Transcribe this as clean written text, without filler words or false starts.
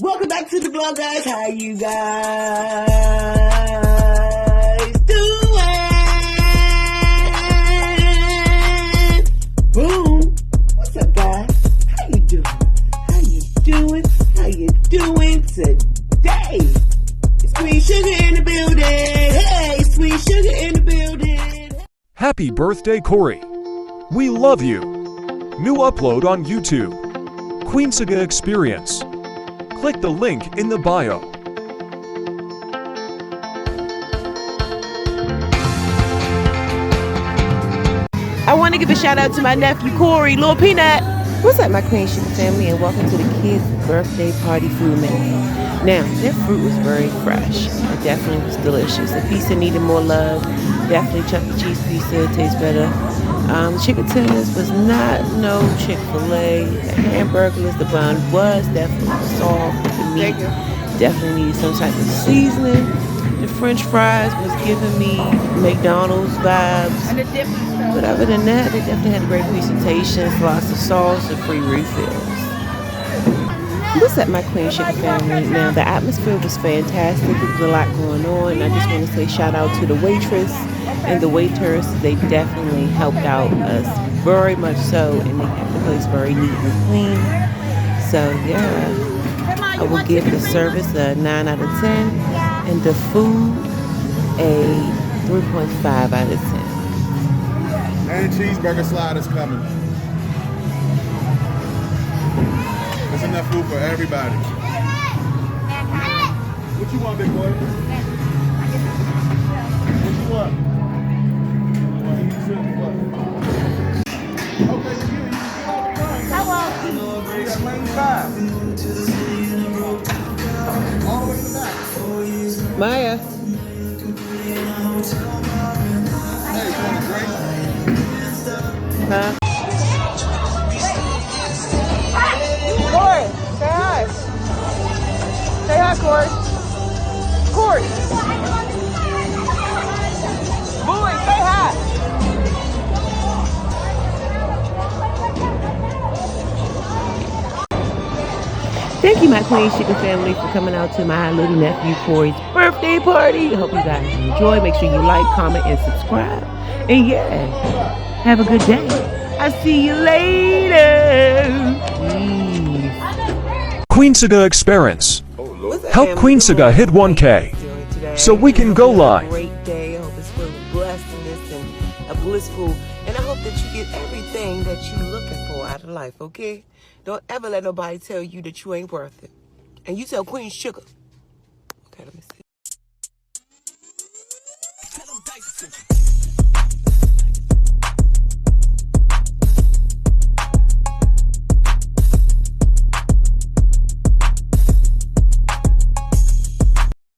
Welcome back to the vlog, guys. How you guys doing? Boom. What's up, guys? How you doing? How you doing? How you doing today? It's QueenSuga in the building. Hey, it's QueenSuga in the building. Happy birthday, Cori. We love you. New upload on YouTube. QueenSuga Experience. Click the link in the bio. I want to give a shout out to my nephew Cori, Lil Peanut. What's up, my QueenSuga family, and welcome to the kids' birthday party food menu. Now, their fruit was very fresh. It definitely was delicious. The pizza needed more love. Definitely Chuck E. Cheese pizza tastes better. Chicken tenders was not no Chick-fil-A. The hamburgers, the bun was definitely soft. The meat definitely needed some type of seasoning. The French fries was giving me McDonald's vibes. But other than that, they definitely had a great presentation, lots of sauce and free refills. What's up, my QueenSuga family? Now, the atmosphere was fantastic. There was a lot going on, and I just want to say shout out to the waitress and the waiters. They definitely helped out us very much so, and they kept the place very neat and clean. So, yeah, I will give the service a 9 out of 10, and the food a 3.5 out of 10. And cheeseburger slide is coming. There's enough food for everybody. What you want, big boy? What you want? Okay, you can get off the line. How long? Yeah, lane 5. All the way to the back. Maya. Hey, you want a drink? Huh? Corey, say hi. Say hi, Corey. Corey. Boy, say hi. Thank you, my QueenSuga family, for coming out to my little nephew Corey's birthday party. I hope you guys enjoy. Make sure you like, comment, and subscribe. And yeah, have a good day. I'll see you later. QueenSuga Experience. Help QueenSuga hit 1K so we can go live. Great day. I hope it's full of blessedness and a blissful. And I hope that you get everything that you're looking for out of life, okay? Don't ever let nobody tell you that you ain't worth it. And you tell QueenSuga. Okay, let me see.